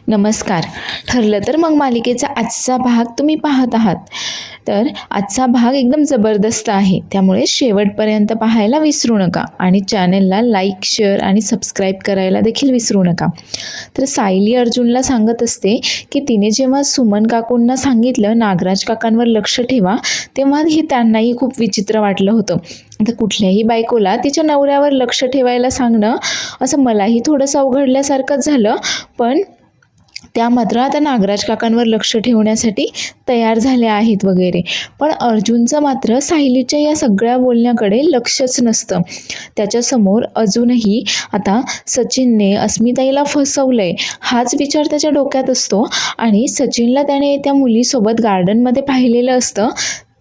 नमस्कार. ठरलं तर मग मालिकेचा आजचा भाग तुम्ही पाहत आहात. तर आजचा भाग एकदम जबरदस्त आहे, त्यामुळे शेवटपर्यंत पाहायला विसरू नका आणि चॅनलला लाईक, शेअर आणि सबस्क्राईब करायला देखील विसरू नका. तर सायली अर्जुनला सांगत असते की तिने जेव्हा सुमन काकूंना सांगितलं नागराज काकांवर लक्ष ठेवा, तेव्हा त्यांनाही खूप विचित्र वाटलं होतं. आता कुठल्याही बायकोला तिच्या नवऱ्यावर लक्ष ठेवायला सांगणं असं मलाही थोडंसं अवघडल्यासारखंच झालं, पण त्या मात्र आता नागराज काकांवर लक्ष ठेवण्यासाठी तयार झाल्या आहेत वगैरे. पण अर्जुनचं मात्र सायलीच्या या सगळ्या बोलण्याकडे लक्षच नसतं. त्याच्यासमोर अजूनही आता सचिनने अस्मिताईला फसवलंय हाच विचार त्याच्या डोक्यात असतो आणि सचिनला त्याने त्या मुलीसोबत गार्डनमध्ये पाहिलेलं असतं,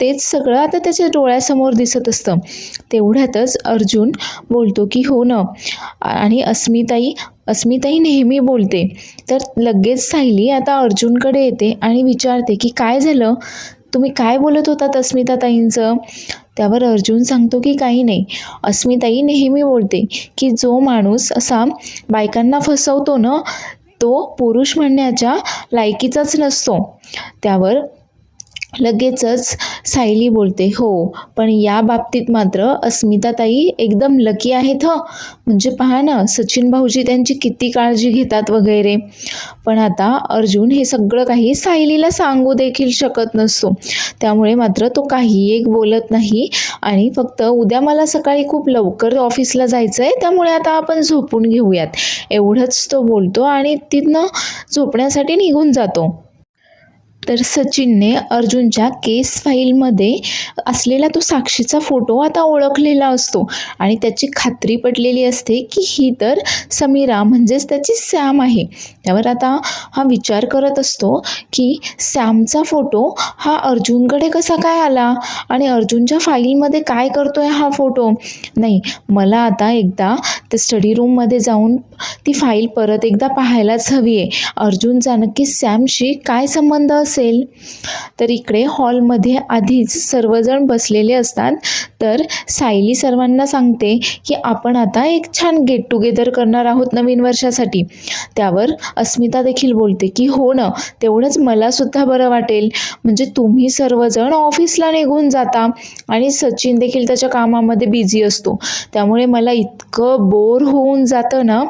तेच सगळं आता त्याच्या डोळ्यासमोर दिसत असतं. तेवढ्यातच अर्जुन बोलतो की हो ना, आणि अस्मिताई नेहमी बोलते. तर लगेच सायली आता अर्जुनकडे येते आणि विचारते की काय झालं, तुम्ही काय बोलत होतात अस्मिताताईंचं? त्यावर अर्जुन सांगतो की काही नाही, अस्मिताई नेहमी बोलते की जो माणूस असा बायकांना फसवतो ना, तो पुरुष म्हणण्याच्या लायकीचाच नसतो. त्यावर लगेचच सायली बोलते हो, पण या बाबतीत मात्र अस्मिताताई एकदम लकी आहेत हं. म्हणजे पहा ना, सचिन भाऊजी त्यांची किती काळजी घेतात वगैरे. पण आता अर्जुन हे सगळं काही सायलीला सांगू देखील शकत नसतो. त्यामुळे मात्र तो काही एक बोलत नाही आणि फक्त उद्या मला सकाळी खूप लवकर ऑफिसला जायचं आहे, त्यामुळे आता आपण झोपून घेऊयात एवढंच तो बोलतो आणि तिथनं झोपण्यासाठी निघून जातो. तर सचिनने अर्जुनच्या केस फाईलमध्ये असलेला तो साक्षीचा फोटो आता ओळखलेला असतो आणि त्याची खात्री पटलेली असते की ही तर समीरा म्हणजेच त्याची सॅम आहे. त्यावर आता हा विचार करत असतो की सॅमचा फोटो हा अर्जुनकडे कसा काय आला आणि अर्जुनच्या फाईलमध्ये काय करतोय हा फोटो. नाही, मला आता एकदा ते स्टडी रूममध्ये जाऊन ती फाईल परत एकदा पाहायलाच हवी आहे. अर्जुनचा नक्की सॅमशी काय संबंध असेल. तर इकडे हॉलमध्ये आधीच सर्वजण बसलेले असतात. तर सायली सर्वांना सांगते की आपण आता एक छान गेट टुगेदर करणार आहोत नवीन वर्षासाठी. त्यावर अस्मिता देखील बोलते की हो ना, तेवढंच मला सुद्धा बरं वाटेल. म्हणजे तुम्ही सर्वजण ऑफिसला निघून जाता आणि सचिन देखील त्याच्या कामामध्ये बिझी असतो, त्यामुळे मला इतकं बोर होऊन जातं ना.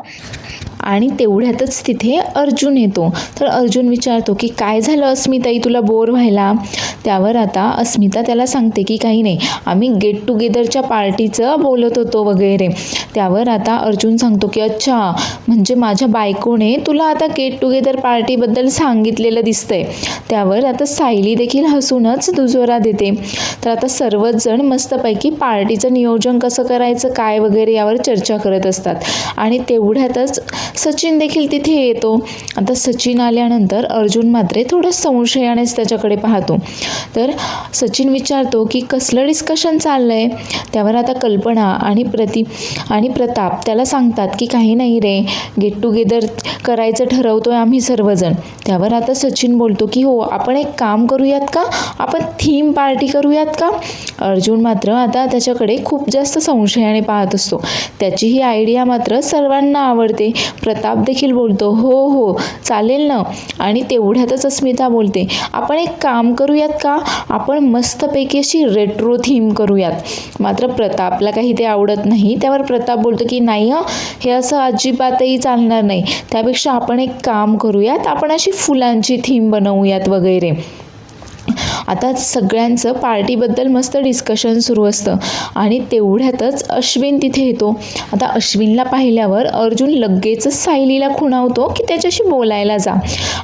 आणि तेवढ्यातच तिथे अर्जुन येतो. तर अर्जुन विचारतो की काय झालं अस्मिताई, तुला बोर व्हायला? त्यावर आता अस्मिता त्याला सांगते की काही नाही, आम्ही गेट टुगेदरच्या पार्टीचं बोलत होतो वगैरे. त्यावर आता अर्जुन सांगतो की अच्छा, म्हणजे माझ्या बायकोने तुला आता गेट टुगेदर पार्टीबद्दल सांगितलेलं दिसतंय. त्यावर आता सायली देखील हसूनच दुजोरा देते. तर आता सर्वच जण मस्तपैकी पार्टीचं नियोजन कसं करायचं काय वगैरे यावर चर्चा करत असतात आणि तेवढ्यातच सचिन देखील तिथे येतो. आता सचिन आल्यानंतर अर्जुन मात्र थोडं संशयानेच त्याच्याकडे पाहतो. तर सचिन विचारतो की कसलं डिस्कशन चाललंय. त्यावर आता कल्पना आणि प्रताप त्याला सांगतात की काही नाही रे, गेट टुगेदर करायचं ठरवतोय आम्ही सर्वजण. त्यावर आता सचिन बोलतो की हो, आपण एक काम करूयात का, आपण थीम पार्टी करूयात का. अर्जुन मात्र आता त्याच्याकडे खूप जास्त संशयाने पाहत असतो. त्याची ही आयडिया मात्र सर्वांना आवडते. प्रताप देखील बोलतो हो हो चालेल ना. आणि तेवढ्यातच अस्मिता बोलते आपण एक काम करूयात का, आपण मस्तपैकी अशी रेट्रो थीम करूयात. मात्र प्रतापला काही ते आवडत नाही. त्यावर प्रताप बोलतो की नाही हं, हे असं अजिबातही चालणार नाही. त्यापेक्षा आपण एक काम करूयात, आपण अशी फुलांची थीम बनवूयात वगैरे. आता सगळ्यांचं पार्टीबद्दल मस्त डिस्कशन सुरू असतं आणि तेवढ्यातच अश्विन तिथे येतो. आता अश्विनला पाहिल्यावर अर्जुन लगेचच सायलीला खुणावतो की त्याच्याशी बोलायला जा.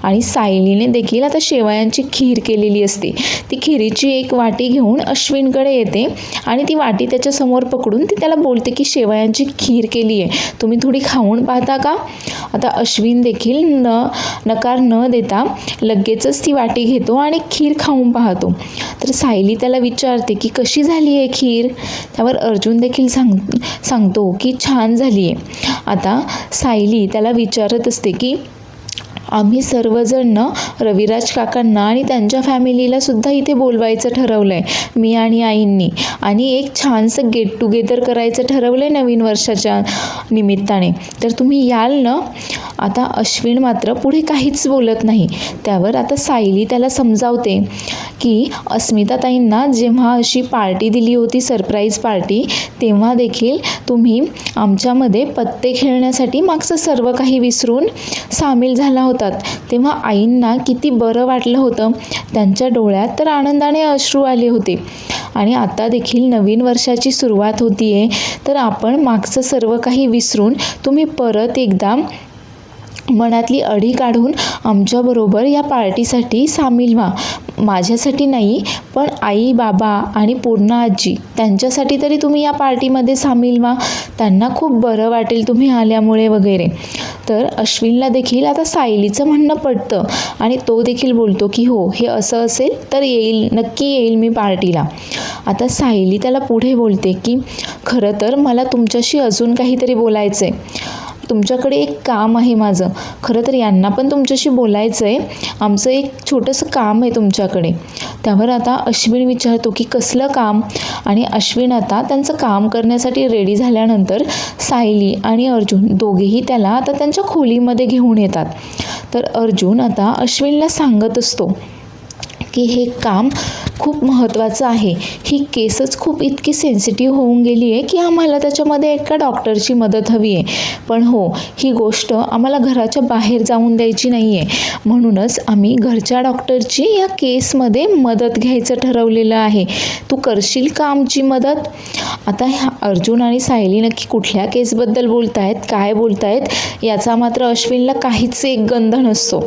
आणि सायलीने देखील आता शेवयांची खीर केलेली असते. ती खिरीची एक वाटी घेऊन अश्विनकडे येते आणि ती वाटी त्याच्यासमोर पकडून ती त्याला बोलते की शेवयांची खीर केली आहे, तुम्ही थोडी खाऊन पाहता का. आता अश्विन देखील नकार न देता लगेचच ती वाटी घेतो आणि खीर खाऊन पाहतो. तर सायली त्याला विचारते की कशी झाली आहे खीर. त्यावर अर्जुन देखील सांगतो की छान झाली आहे. आता सायली त्याला विचारत असते की आम्ही सर्वजण ना रविराज काकांना आणि त्यांच्या फॅमिलीला सुद्धा इथे बोलवायचं ठरवलं आहे, मी आणि आईंनी. आणि एक छानसं गेट टुगेदर करायचं ठरवलं आहे नवीन वर्षाच्या निमित्ताने. तर तुम्ही याल ना. आता अश्विन मात्र पुढे काहीच बोलत नाही. त्यावर आता सायली त्याला समजावते की अस्मिताताईंना जेव्हा अशी पार्टी दिली होती, सरप्राईज पार्टी, तेव्हा देखील तुम्ही आमच्यामध्ये पत्ते खेळण्यासाठी मागचं सर्व काही विसरून सामील झाला होतात. तेव्हा आईंना किती बरं वाटलं होतं. त्यांच्या डोळ्यात तर आनंदाने अश्रू आले होते. आणि आता देखील नवीन वर्षाची सुरुवात होती आहे, तर आपण मागचं सर्व काही विसरून तुम्ही परत एकदा मनातली अढी काढून आमच्याबरोबर या पार्टीसाठी सामील व्हा. माझ्यासाठी नाही, पण आई, बाबा आणि पूर्ण आजी त्यांच्यासाठी तरी तुम्ही या पार्टीमध्ये सामील व्हा. त्यांना खूप बरं वाटेल तुम्ही आल्यामुळे वगैरे. तर अश्विनला देखील आता सायलीचं म्हणणं पडतं आणि तो देखील बोलतो की हो, हे असं असेल तर येईल, नक्की येईल मी पार्टीला. आता सायली त्याला पुढे बोलते की खरं तर मला तुमच्याशी अजून काहीतरी बोलायचं आहे. तुमच्याकडे एक काम आहे माझं. खरं तर यांना पण तुमच्याशी बोलायचं आहे. आमचं एक छोटंसं काम आहे तुमच्याकडे. त्यावर आता अश्विन विचारतो की कसलं काम? आणि अश्विन आता त्यांचं काम करण्यासाठी रेडी झाल्यानंतर सायली आणि अर्जुन दोघेही त्याला आता त्यांच्या खोलीमध्ये घेऊन येतात. तर अर्जुन आता अश्विनला सांगत असतो की हे काम खूप महत्त्वाचं आहे. ही केसच खूप इतकी सेन्सिटिव्ह होऊन गेली आहे की आम्हाला त्याच्यामध्ये एका डॉक्टरची मदत हवी आहे. पण हो, ही गोष्ट आम्हाला घराच्या बाहेर जाऊन द्यायची नाही आहे. म्हणूनच आम्ही घरच्या डॉक्टरची या केसमध्ये मदत घ्यायचं ठरवलेलं आहे. तू करशील का आमची मदत? आता ह्या अर्जुन आणि सायली नक्की कुठल्या केसबद्दल बोलतायत, काय बोलतायत याचा मात्र अश्विनला काहीच एक गंध नसतो.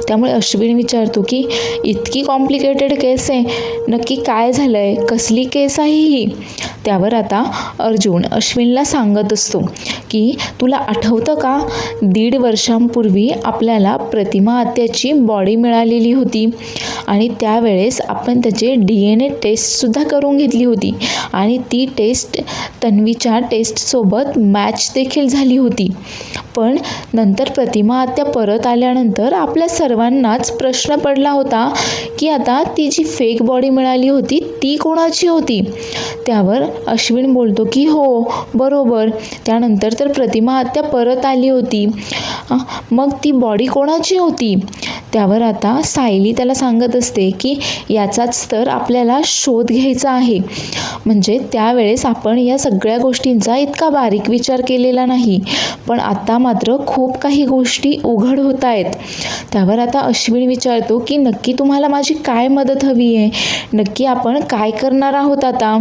त्यामुळे अश्विन विचारतो की इतकी कॉम्प्लिकेटेड केस आहे, नक्की काय झालं आहे, कसली केस आहे ही? त्यावर आता अर्जुन अश्विनला सांगत असतो की तुला आठवतं का, 1.5 वर्षांपूर्वी आपल्याला प्रतिमा आत्याची बॉडी मिळालेली होती आणि त्यावेळेस आपण त्याचे DNA टेस्टसुद्धा करून घेतली होती आणि ती टेस्ट तन्वीच्या टेस्टसोबत मॅच देखील झाली होती. पण नंतर प्रतिमा आत्या परत आल्यानंतर आपल्या सर्वांनाच प्रश्न पडला होता की आता ती जी फेक बॉडी मिळाली होती ती कोणाची होती? त्यावर अश्विन बोलतो की हो, बरोबर, त्यानंतर तर प्रतिमा आत्या परत आली होती. मग ती बॉडी कोणाची होती? त्यावर आता सायली त्याला सांगत असते की याचाच तर आपल्याला शोध घ्यायचा आहे. म्हणजे त्यावेळेस आपण या सगळ्या गोष्टींचा इतका बारीक विचार केलेला नाही, पण आता मात्र खूप काही गोष्टी उघड होत आहेत. त्यावर आता अश्विन विचारतो की नक्की तुम्हाला माझी काय मदत हवी आहे? नक्की आपण काय करणार आहोत आता?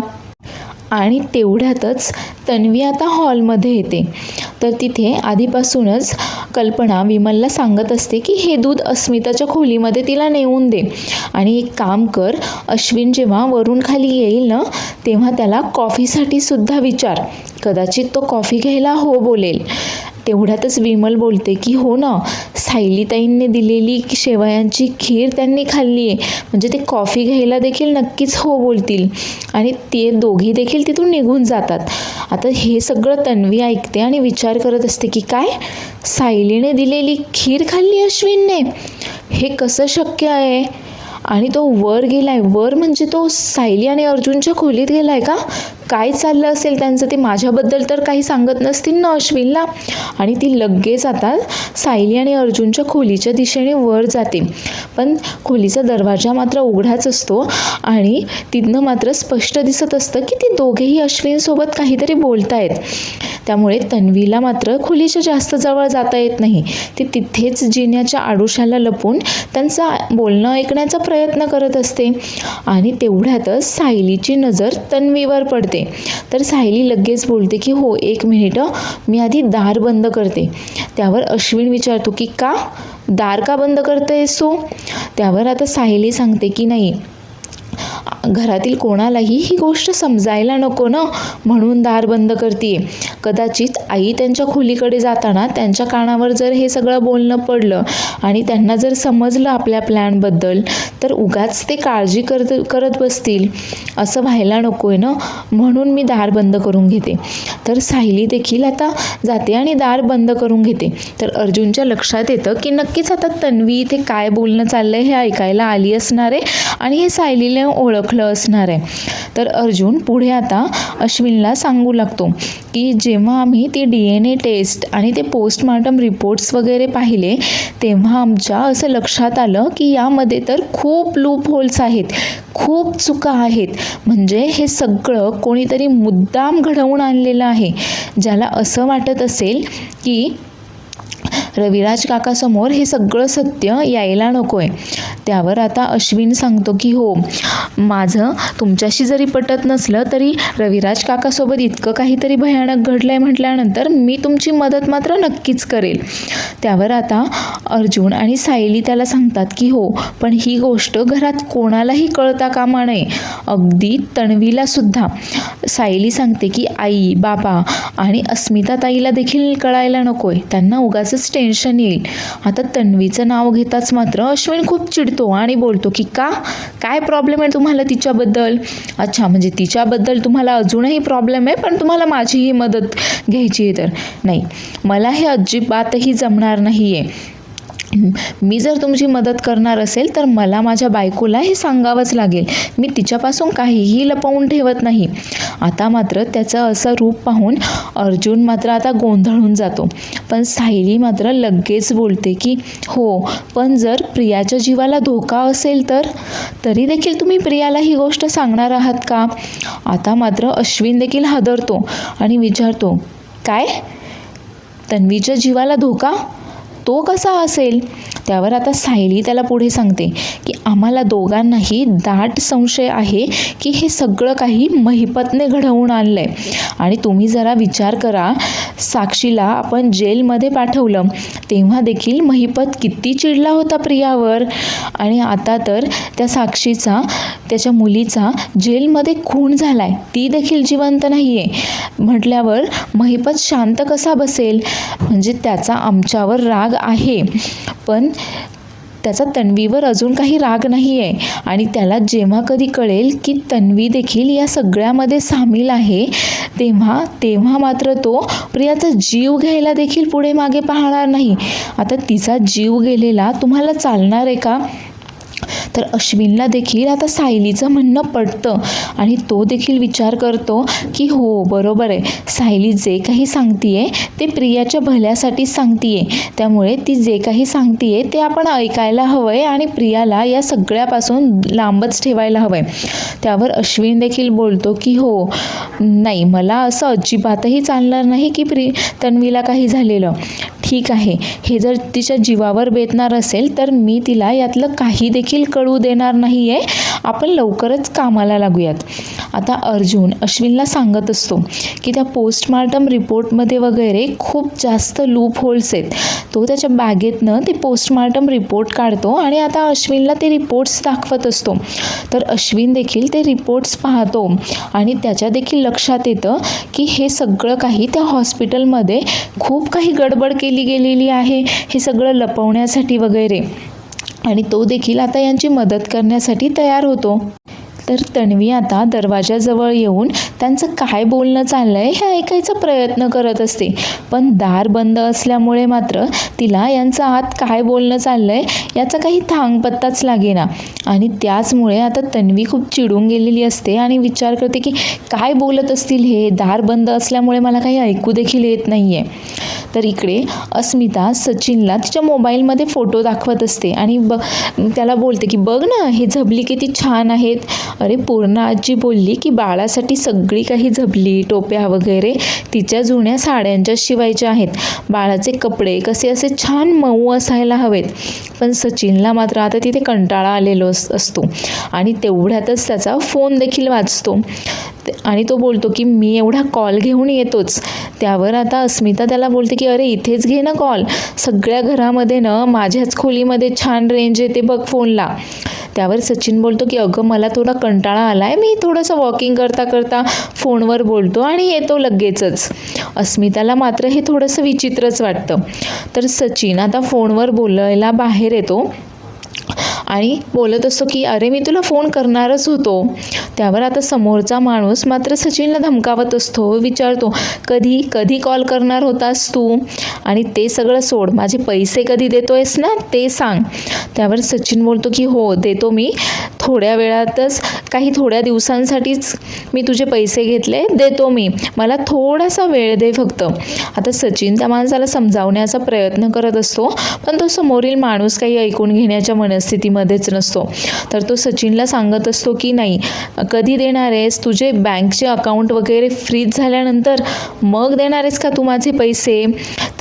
आणि तेवढ्यातच तन्वी आता हॉलमध्ये येते. तर तिथे आधीपासूनच कल्पना विमलला सांगत असते की हे दूध अस्मिताच्या खोलीमध्ये तिला नेऊन दे आणि एक काम कर, अश्विन जेव्हा वरून खाली येईल ना तेव्हा त्याला कॉफीसाठी सुद्धा विचार, कदाचित तो कॉफी घ्यायला हो बोलेल. तेवढ्यातच विमल बोलते की हो ना, सायलीताईंनी दिलेली शेवयांची खीर त्यांनी खाल्ली आहे, म्हणजे ते कॉफी घ्यायला देखील नक्कीच हो बोलतील. आणि ते दोघी देखील तिथून निघून जातात. आता हे सगळं तन्वी ऐकते आणि विचार करत असते की काय, सायलीने दिलेली खीर खाल्ली अश्विनने? हे कसं शक्य आहे? आणि तो वर गेलाय, वर म्हणजे तो सायली आणि अर्जुनच्या खोलीत गेलाय का? काय चाललं असेल त्यांचं ते माझ्याबद्दल तर काही सांगत नसतील ना अश्विनला. आणि ती लगेच आता सायली आणि अर्जुनच्या खोलीच्या दिशेने वर जाते. पण खोलीचा दरवाजा मात्र उघडाच असतो आणि तिथनं मात्र स्पष्ट दिसत असतं की ते दोघेही अश्विनसोबत काहीतरी बोलतायत. त्यामुळे तन्वीला मात्र खोलीच्या जास्त जवळ जाता येत नाही. ती तिथेच जिन्याच्या आडोशाला लपून त्यांचं बोलणं ऐकण्याचा प्रयत्न करत असते. आणि तेवढ्यातच सायलीची नजर तन्वीवर पडते. तर सायली लगेच बोलते की हो, 1 मिनिट, मी आधी दार बंद करते. त्यावर अश्विन विचारतो की का, दार का बंद करतेस तू? त्यावर आता सायली सांगते की नाही, घरातील कोणालाही ही गोष्ट समजायला नको ना, म्हणून दार बंद करते. कदाचित आई त्यांच्या खोलीकडे जाताना त्यांच्या कानावर जर हे सगळं बोलणं पडलं आणि त्यांना जर समजलं आपल्या प्लॅनबद्दल तर उगाच ते काळजी करत बसतील, असं व्हायला नको आहे ना, म्हणून मी दार बंद करून घेते. तर सायली देखील आता जाते आणि दार बंद करून घेते. तर अर्जुनच्या लक्षात येतं की नक्कीच आता तन्वी इथे काय बोलणं चाललंय हे ऐकायला आली असणार आहे आणि हे सायलीला ओळखलं असणार आहे. तर अर्जुन पुढे आता अश्विनला सांगू लागतो की जेव्हा आम्ही ती DNA टेस्ट आणि ते पोस्टमॉर्टम रिपोर्ट्स वगैरे पाहिले तेव्हा आमच्या असं लक्षात आलं की यामध्ये तर खूप लूप होल्स आहेत, खूप चुका आहेत. म्हणजे हे सगळं कोणीतरी मुद्दाम घडवून आणलेलं आहे, ज्याला असं वाटत असेल की रविराज काकासमोर हे सगळं सत्य यायला नको आहे. त्यावर आता अश्विन सांगतो की हो, माझं तुमच्याशी जरी पटत नसलं तरी रविराज काकासोबत इतकं काहीतरी भयानक घडलं आहे म्हटल्यानंतर मी तुमची मदत मात्र नक्कीच करेल. त्यावर आता अर्जुन आणि सायली त्याला सांगतात की हो, पण ही गोष्ट घरात कोणालाही कळता कामा नये, अगदी तन्वीला सुद्धा. सायली सांगते की आई, बाबा आणि अस्मिता ताईला देखील कळायला नको आहे, त्यांना उगाचच टेन्शन येईल. आता तन्वीचं नाव घेताच मात्र अश्विन खूप चिडतो आणि बोलतो की काय प्रॉब्लेम आहे तुम्हाला तिच्याबद्दल? अच्छा, म्हणजे तिच्याबद्दल तुम्हाला अजूनही प्रॉब्लेम आहे, पण तुम्हाला माझीही मदत घ्यायची आहे. तर नाही, मला हे अजिबातही जमणार नाही आहे. मी जर तुमची मदत करणार असेल तर मला माझ्या बायकोला हे सांगावंच लागेल. मी तिच्यापासून काहीही लपवून ठेवत नाही. आता मात्र त्याचं असं रूप पाहून अर्जुन मात्र आता गोंधळून जातो. पण सायली मात्र लगेच बोलते की हो, पण जर प्रियाच्या जीवाला धोका असेल तर तरी देखील तुम्ही प्रियाला ही गोष्ट सांगणार आहात का? आता मात्र अश्विन देखील हादरतो आणि विचारतो, काय? तन्वीच्या जीवाला धोका? तो कसा असेल? त्यावर आता सायली त्याला पुढे सांगते की आम्हाला दोघांनाही दाट संशय आहे की हे सगळं काही महिपतने घडवून आणलं आहे. आणि तुम्ही जरा विचार करा, साक्षीला आपण जेलमध्ये पाठवलं तेव्हा देखील महिपत किती चिडला होता प्रियावर, आणि आता तर त्या साक्षीचा, त्याच्या मुलीचा जेलमध्ये खून झालाय, ती देखील जिवंत नाही आहे म्हटल्यावर महिपत शांत कसा बसेल? म्हणजे त्याचा आमच्यावर राग आहे, पण त्याचा तन्वीवर अजून काही राग नाही आहे. आणि त्याला जेव्हा कधी कळेल की तन्वी देखील या सगळ्यामध्ये सामील आहे तेव्हा मात्र तो प्रियाचा जीव घ्यायला देखील पुढे मागे पाहणार नाही. आता तिचा जीव गेलेला तुम्हाला चालणार आहे का? तर अश्विनला देखील आता सायलीचं म्हणणं पडतं आणि तो देखील विचार करतो की हो, बरोबर आहे, सायली जे काही सांगतीये ते प्रियाच्या भल्यासाठी सांगतीये, त्यामुळे ती जे काही सांगतीये ते आपण ऐकायला हवंय आणि प्रियाला या सगळ्यापासून लांबच ठेवायला हवंय. त्यावर अश्विन देखील बोलतो की हो, नाही, मला असं अजिबातही चालणार नाही की तन्वीला काही झालेलं. ठीक आहे, हे जर तिच्या जीवावर बेतणार असेल तर मी तिला यातलं काही देखील कळू देणार नाही आहे. आपण लवकरच कामाला लागूयात. आता अर्जुन अश्विनला सांगत असतो की त्या पोस्टमॉर्टम रिपोर्टमध्ये वगैरे खूप जास्त लूप होल्स आहेत. तो त्याच्या बॅगेतनं ते पोस्टमॉर्टम रिपोर्ट काढतो आणि आता अश्विनला ते रिपोर्ट्स दाखवत असतो. तर अश्विन देखील ते रिपोर्ट्स पाहतो आणि त्याच्या देखील लक्षात येतं की हे सगळं काही त्या हॉस्पिटलमध्ये खूप काही गडबड केली गेलेली आहे, हे सगळं लपवण्यासाठी वगैरे. आणि तो देखील आता यांची मदत करण्यासाठी तयार होतो. तर तन्वी आता दरवाजाजवळ येऊन त्यांचं काय बोलणं चाललंय हे ऐकायचा प्रयत्न करत असते, पण दार बंद असल्यामुळे मात्र तिला यांचं आत काय बोलणं चाललंय याचा काही थांगपत्ताच लागेना. आणि त्याचमुळे आता तन्वी खूप चिडून गेलेली असते आणि विचार करते की काय बोलत असतील हे, दार बंद असल्यामुळे मला काही ऐकू देखील येत नाही आहे. तर इकडे अस्मिता सचिनला तिच्या मोबाईलमध्ये फोटो दाखवत असते आणि त्याला बोलते की बघ ना, हे झबली किती छान आहेत. अरे, पूर्णा आजी बोलली की बाळासाठी सगळी काही झबली, टोप्या वगैरे तिच्या जुन्या साड्यांच्या शिवायच्या आहेत. बाळाचे कपडे कसे असे छान मऊ असायला हवेत. पण सचिनला मात्र आता तिथे कंटाळा आलेलो असतो आणि तेवढ्यातच त्याचा फोन देखील वाजतो आणि तो बोलतो की मी एवढा कॉल घेऊन येतोच. त्यावर आता अस्मिता त्याला बोलते की अरे, इथेच घे ना कॉल, सगळ्या घरामध्ये ना माझ्याच खोलीमध्ये छान रेंज येते बघ फोनला. त्यावर सचिन बोलतो की अगं मला थोडा कंटाळा आला आहे, मी थोडंसं वॉकिंग करता करता फोनवर बोलतो आणि येतो लगेचच. अस्मिताला मात्र हे थोडंसं विचित्रच वाटतं. तर सचिन आता फोनवर बोलायला बाहेर येतो आणि बोलत असतो की अरे मी तुला फोन करणारच होतो. त्यावर आता समोरचा माणूस मात्र सचिनला धमकावत असतो, विचारतो कधी कधी कॉल करणार होतास तू, आणि ते सगळं सोड, माझे पैसे कधी देतोयस ना ते सांग. त्यावर सचिन बोलतो की हो देतो मी, थोड्या वेळातच, काही थोड्या दिवसांसाठीच मी तुझे पैसे घेतले, देतो मी, मला थोडासा वेळ दे फक्त. आता सचिन त्या माणसाला समजावण्याचा प्रयत्न करत असतो, पण तो समोरील माणूस काही ऐकून घेण्याच्या मनस्थितीमध्येच नसतो. तर तो सचिनला सांगत असतो की नाही, कधी देणार आहेस, तुझे बँकचे अकाउंट वगैरे फ्रीज झाल्यानंतर मग देणार आहेस का तू माझे पैसे.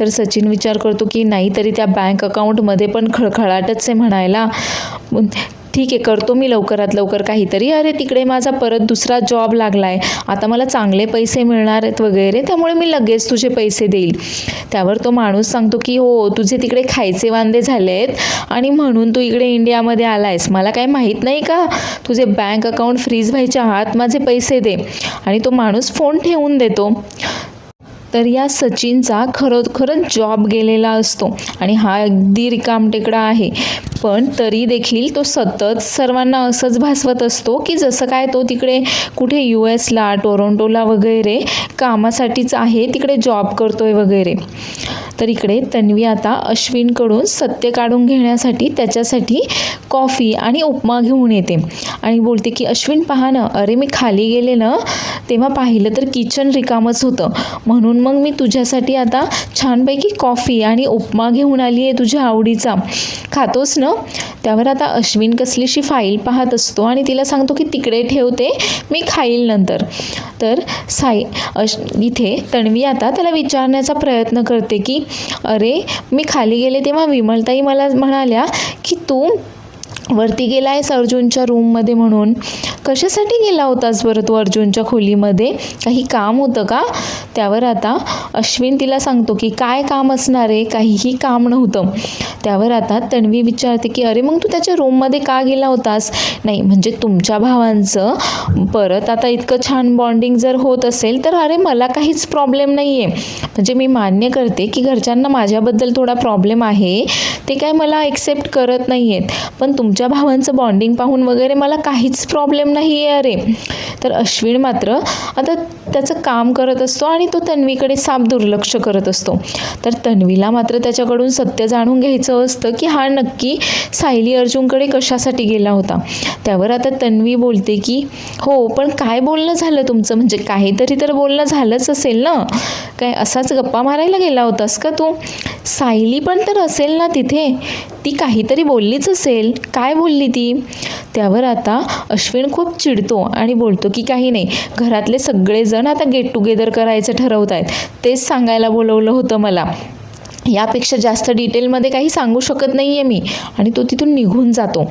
तर सचिन विचार करतो की नाही, तरी त्या बँक अकाउंटमध्ये पण खळखळाटच आहे म्हणायला. ठीक आहे, करतो मी लवकरात लवकर काहीतरी, अरे तिकडे माझा परत दुसरा जॉब लागला आहे, आता मला चांगले पैसे मिळणार आहेत वगैरे, त्यामुळे मी लगेच तुझे पैसे देईल. त्यावर तो माणूस सांगतो की हो तुझे तिकडे खायचे वांदे झाले आहेत आणि म्हणून तू इकडे इंडियामध्ये आला आहेस, मला काय माहीत नाही का, तुझे बँक अकाउंट फ्रीज व्हायच्या आत माझे पैसे दे. आणि तो माणूस फोन ठेवून देतो. तर या सचिनचा खरोखरच जॉब गेलेला असतो आणि हा अगदी रिकामटेकडा आहे, पण तरी देखील तो सतत सर्वांना असंच भासवत असतो की जसं काय तो तिकडे कुठे US ला, टोरंटोला वगैरे कामासाठीच आहे, तिकडे जॉब करतोय वगैरे. तर इकडे तन्वी आता अश्विनकडून सत्य काढून घेण्यासाठी त्याच्यासाठी कॉफी आणि उपमा घेऊन येते आणि बोलते की अश्विन पहा ना, अरे मी खाली गेले ना तेव्हा पाहिलं तर किचन रिकामच होतं, म्हणून मग मी तुझ्यासाठी आता छानपैकी कॉफी आणि उपमा घेऊन आली आहे तुझ्या आवडीचा, खातोस ना. त्यावर आता अश्विन कसलीशी फाईल पाहत असतो आणि तिला सांगतो की तिकडे ठेवते, मी खाईल नंतर. तर इथे तन्वी आता त्याला विचारण्याचा प्रयत्न करते की अरे मी खाली गेले तेव्हा विमलताई मला म्हणाल्या की तू वरती गेला आहेस अर्जुनच्या रूममध्ये, म्हणून कशासाठी गेला होतास बरं तू अर्जुनच्या खोलीमध्ये, काही काम होतं का. त्यावर आता अश्विन तिला सांगतो की काय काम असणार आहे, काहीही काम नव्हतं. त्यावर आता तन्वी विचारते की अरे मग तू त्याच्या रूममध्ये का गेला होतास. नाही म्हणजे तुमच्या भावांचं परत आता इतकं छान बॉन्डिंग जर होत असेल तर अरे मला काहीच प्रॉब्लेम नाही आहे, म्हणजे मी मान्य करते की घरच्यांना माझ्याबद्दल थोडा प्रॉब्लेम आहे, ते काय मला एक्सेप्ट करत नाही आहेत, पण तुमच्या भावांचं बॉन्डिंग पाहून वगैरे मला काहीच प्रॉब्लेम नाही आहे अरे. तर अश्विन मात्र आता त्याचं काम करत असतो आणि तो तन्वीकडे साफ दुर्लक्ष करत असतो. तर तन्वीला मात्र त्याच्याकडून सत्य जाणून घ्यायचं असतं की हा नक्की सायली अर्जुनकडे कशासाठी गेला होता. त्यावर आता तन्वी बोलते की हो पण काय बोलणं झालं तुमचं, म्हणजे काहीतरी तर बोलणं झालंच असेल ना, काय असाच गप्पा मारायला गेला होतास का तू. सायली पण तर असेल ना तिथे, ती काहीतरी बोललीच असेल, काय बोलली ती. त्यावर आता अश्विन खूप चिडतो आणि बोलतो की काही नाही, घरातले सगळेजण आता गेट टुगेदर करायचं ठरवत आहेत, तेच सांगायला बोलवलं होतं मला, यापेक्षा जास्त डिटेलमध्ये काही सांगू शकत नाही आहे मी. आणि तो तिथून निघून जातो.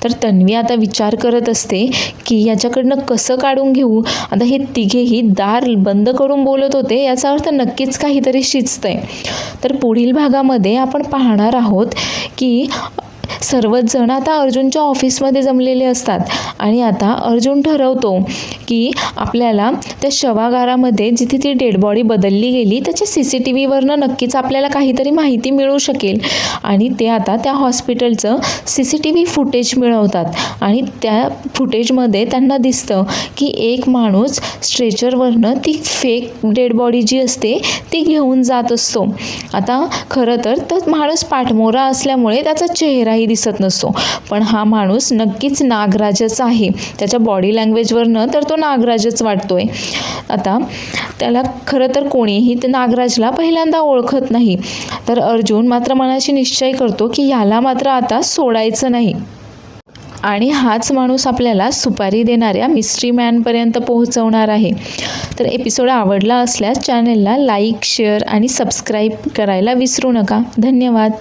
तर तन्वी आता विचार करत असते की याच्याकडनं कसं काढून घेऊ. आता हे तिघेही दार बंद करून बोलत होते, याचा अर्थ नक्कीच काहीतरी शिजतंय. तर पुढील भागामध्ये आपण पाहणार आहोत की सर्वच जण आता अर्जुनच्या ऑफिसमध्ये जमलेले असतात आणि आता अर्जुन ठरवतो की आपल्याला त्या शवागारामध्ये जिथे ती डेड बॉडी बदलली गेली त्याच्या CCTVवरनं नक्कीच आपल्याला काहीतरी माहिती मिळू शकेल. आणि ते आता त्या हॉस्पिटलचं CCTV फुटेज मिळवतात आणि त्या फुटेजमध्ये त्यांना दिसतं की एक माणूस स्ट्रेचरवरनं ती फेक डेड बॉडी जी असते ती घेऊन जात असतो. आता खरं तर तो माणूस पाठमोरा असल्यामुळे त्याचा चेहराही दिसत नसतो, पण हा माणूस नक्कीच नागराजच आहे. त्याच्या बॉडी लँग्वेजवरनं तर तो नागराजच वाटतोय. आता त्याला खरं तर कोणीही ते नागराजला पहिल्यांदा ओळखत नाही. तर अर्जुन मात्र मनाशी निश्चय करतो की याला मात्र आता सोडायचं नाही आणि हाच माणूस आपल्याला सुपारी देणाऱ्या मिस्ट्री मॅनपर्यंत पोहोचवणार आहे. तर एपिसोड आवडला असल्यास चॅनलला लाईक, शेअर आणि सबस्क्राईब करायला विसरू नका. धन्यवाद.